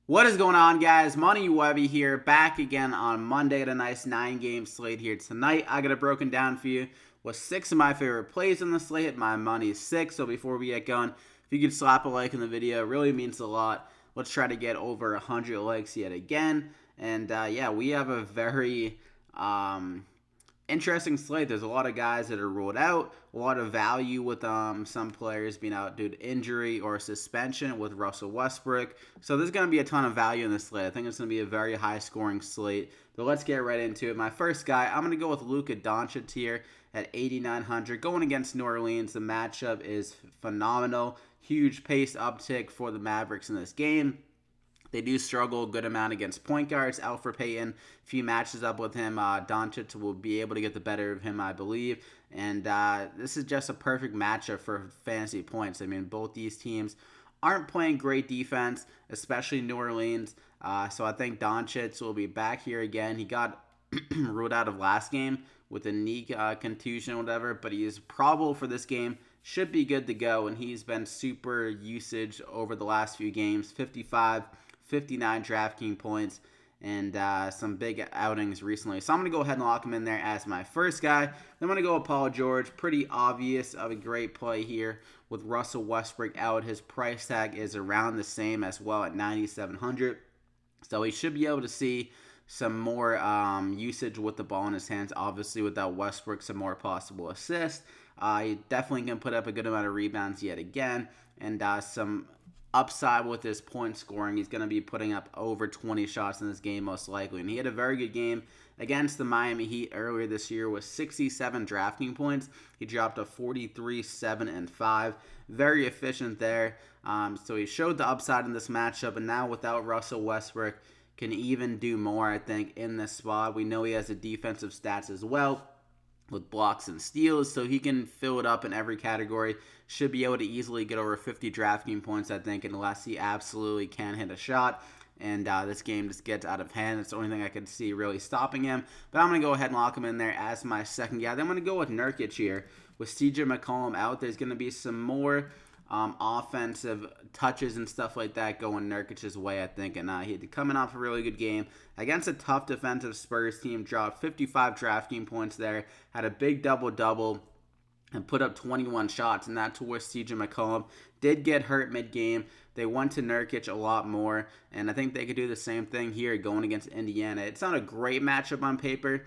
What is going on, guys? Money Webby here, back again on Monday at a nice 9-game slate here tonight. I got it broken down for you with 6 of my favorite plays in the slate. My money is 6, so before we get going, if you could slap a like in the video, it really means a lot. Let's try to get over 100 likes yet again. And yeah, we have a very interesting slate. There's a lot of guys that are ruled out, a lot of value with some players being out due to injury or suspension with Russell Westbrook. So there's going to be a ton of value in this slate. I think it's going to be a very high scoring slate. So let's get right into it. My first guy, I'm going to go with Luka Doncic here at 8,900. Going against New Orleans, the matchup is phenomenal. Huge pace uptick for the Mavericks in this game. They do struggle a good amount against point guards. Alfred Payton, if he matches up with him, Doncic will be able to get the better of him, I believe. And this is just a perfect matchup for fantasy points. I mean, both these teams aren't playing great defense, especially New Orleans. So I think Doncic will be back here again. He got ruled out of last game with a knee contusion or whatever, but he is probable for this game. Should be good to go, and he's been super usage over the last few games. 55, 59 DraftKings points, and some big outings recently. So I'm going to go ahead and lock him in there as my first guy. Then I'm going to go with Paul George. Pretty obvious of a great play here with Russell Westbrook out. His price tag is around the same as well at 9,700. So he should be able to see some more usage with the ball in his hands. Obviously, without Westbrook, some more possible assists. He definitely can put up a good amount of rebounds yet again, and some upside with his point scoring. He's going to be putting up over 20 shots in this game most likely. And he had a very good game against the Miami Heat earlier this year with 67 DraftKings points. He dropped a 43, 7, and 5. Very efficient there. So he showed the upside in this matchup, and now without Russell Westbrook, can even do more, I think, in this spot. We know he has the defensive stats as well with blocks and steals, so he can fill it up in every category. Should be able to easily get over 50 DraftKings points, I think, unless he absolutely can hit a shot. And this game just gets out of hand. That's the only thing I could see really stopping him. But I'm going to go ahead and lock him in there as my second guy. Then I'm going to go with Nurkic here. With CJ McCollum out, there's going to be some more offensive touches and stuff like that going Nurkic's way, I think. And he had coming off a really good game against a tough defensive Spurs team. Dropped 55 DraftKings points there. Had a big double-double and put up 21 shots. And that's where CJ McCollum did get hurt mid-game. They went to Nurkic a lot more, and I think they could do the same thing here going against Indiana. It's not a great matchup on paper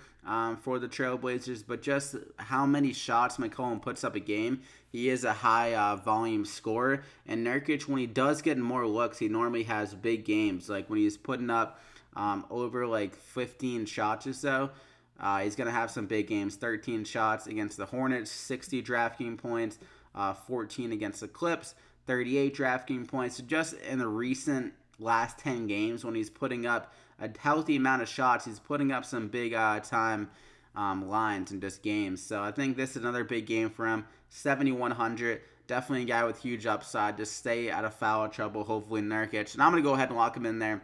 for the Trailblazers, but just how many shots McCollum puts up a game, he is a high volume scorer. And Nurkic, when he does get more looks, he normally has big games. Like when he's putting up over like 15 shots or so, he's going to have some big games. 13 shots against the Hornets, 60 DraftKings points, 14 against the Clips, 38 DraftKings points. So just in the recent last 10 games, when he's putting up a healthy amount of shots, he's putting up some big time lines in just games. So I think this is another big game for him. 7,100. Definitely a guy with huge upside. Just stay out of foul trouble, hopefully Nurkic. And I'm going to go ahead and lock him in there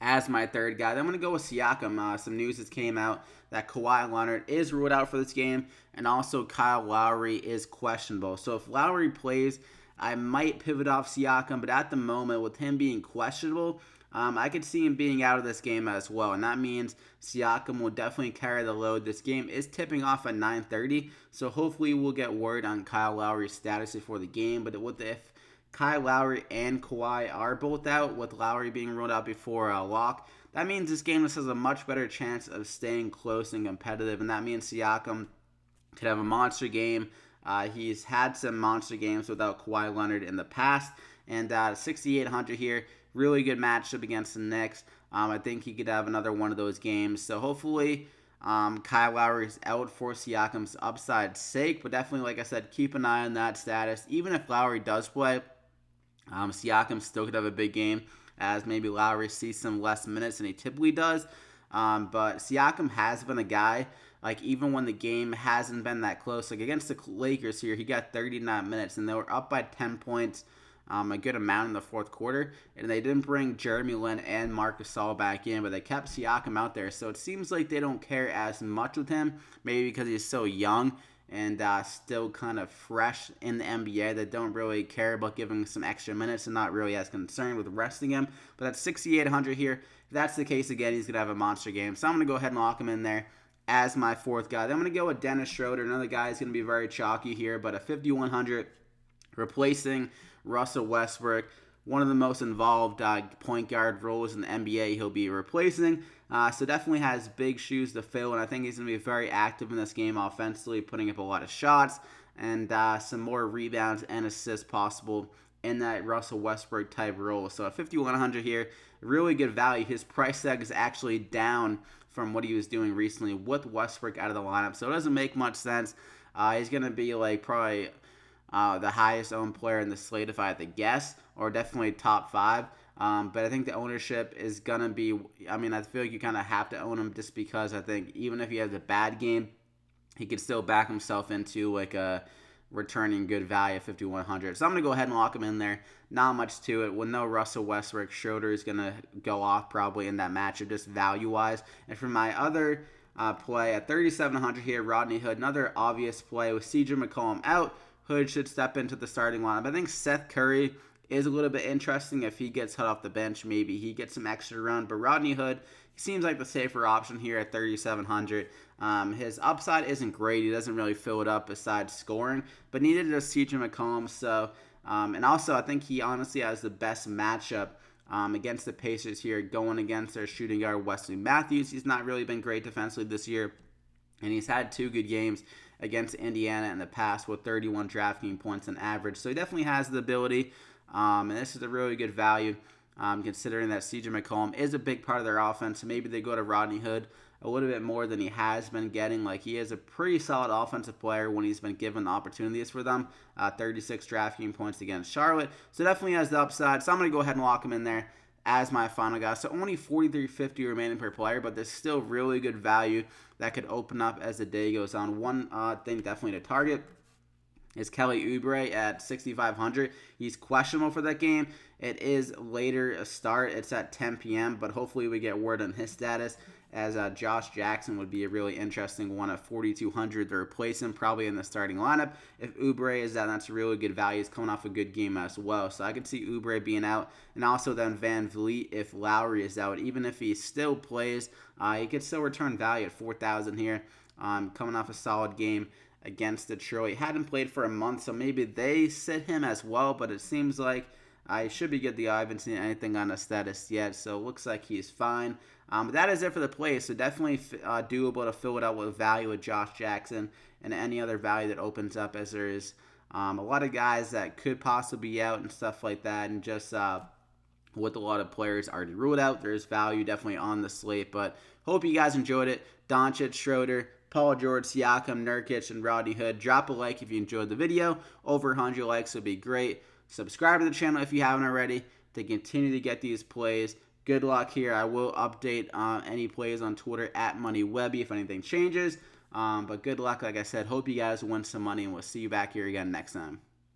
as my third guy. Then I'm going to go with Siakam. Some news has came out that Kawhi Leonard is ruled out for this game, and also Kyle Lowry is questionable. So if Lowry plays, I might pivot off Siakam, but at the moment, with him being questionable, I could see him being out of this game as well, and that means Siakam will definitely carry the load. This game is tipping off at 9:30, so hopefully we'll get word on Kyle Lowry's status before the game. But if Kyle Lowry and Kawhi are both out, with Lowry being ruled out before lock, that means this game just has a much better chance of staying close and competitive, and that means Siakam could have a monster game. He's had some monster games without Kawhi Leonard in the past, and 6,800 here, really good matchup against the Knicks. I think he could have another one of those games, so hopefully Kyle Lowry is out for Siakam's upside sake, but definitely, like I said, keep an eye on that status. Even if Lowry does play, Siakam still could have a big game, as maybe Lowry sees some less minutes than he typically does. But Siakam has been a guy, like even when the game hasn't been that close, like against the Lakers here, he got 39 minutes, and they were up by 10 points, a good amount in the fourth quarter, and they didn't bring Jeremy Lin and Marc Gasol back in, but they kept Siakam out there, so it seems like they don't care as much with him, maybe because he's so young, and still kind of fresh in the NBA that don't really care about giving some extra minutes and not really as concerned with resting him. But at 6,800 here, if that's the case again, he's going to have a monster game. So I'm going to go ahead and lock him in there as my fourth guy. Then I'm going to go with Dennis Schroeder. Another guy is going to be very chalky here, but at 5,100, replacing Russell Westbrook, one of the most involved point guard roles in the NBA he'll be replacing. So definitely has big shoes to fill, and I think he's going to be very active in this game offensively, putting up a lot of shots and some more rebounds and assists possible in that Russell Westbrook type role. So at 5,100 here, really good value. His price tag is actually down from what he was doing recently with Westbrook out of the lineup, so it doesn't make much sense. He's going to be like probably the highest owned player in the slate if I had to guess, or definitely top 5. But I think the ownership is going to be, I mean, I feel like you kind of have to own him just because I think even if he has a bad game, he could still back himself into like a returning good value of 5,100. So I'm going to go ahead and lock him in there. Not much to it. With no Russell Westbrook, Schroeder is going to go off probably in that matchup just value-wise. And for my other play at 3,700 here, Rodney Hood, another obvious play with CJ McCollum out. Hood should step into the starting lineup. I think Seth Curry is a little bit interesting if he gets hit off the bench. Maybe he gets some extra run. But Rodney Hood, he seems like the safer option here at 3,700. His upside isn't great. He doesn't really fill it up besides scoring. But neither does CJ McCollum. So, and also I think he honestly has the best matchup against the Pacers here, going against their shooting guard Wesley Matthews. He's not really been great defensively this year, and he's had 2 good games against Indiana in the past with 31 DraftKings points on average. So he definitely has the ability, and this is a really good value considering that CJ McCollum is a big part of their offense. So maybe they go to Rodney Hood a little bit more than he has been getting. Like, he is a pretty solid offensive player when he's been given the opportunities for them. 36 DraftKings points against Charlotte. So definitely has the upside. So I'm going to go ahead and lock him in there as my final guy. So only $43.50 remaining per player, but there's still really good value that could open up as the day goes on. One thing definitely to target is Kelly Oubre at 6,500. He's questionable for that game. It is later a start. It's at 10 p.m., but hopefully we get word on his status, as Josh Jackson would be a really interesting one at 4,200 to replace him, probably in the starting lineup. If Oubre is out, that's a really good value. He's coming off a good game as well. So I could see Oubre being out, and also then Van Vliet if Lowry is out. Even if he still plays, he could still return value at 4,000 here, coming off a solid game against Detroit. Hadn't played for a month, so maybe they sit him as well, but it seems like I should be good. I haven't seen anything on the status yet, so it looks like he's fine. But that is it for the play, so definitely doable to fill it out with value with Josh Jackson and any other value that opens up, as there is a lot of guys that could possibly be out and stuff like that, and just with a lot of players already ruled out, there's value definitely on the slate. But hope you guys enjoyed it. Doncic, Schroeder, Paul George, Siakam, Nurkic, and Rodney Hood. Drop a like if you enjoyed the video. Over 100 likes would be great. Subscribe to the channel if you haven't already to continue to get these plays. Good luck here. I will update any plays on Twitter at MoneyWebby if anything changes. But good luck, like I said. Hope you guys win some money, and we'll see you back here again next time.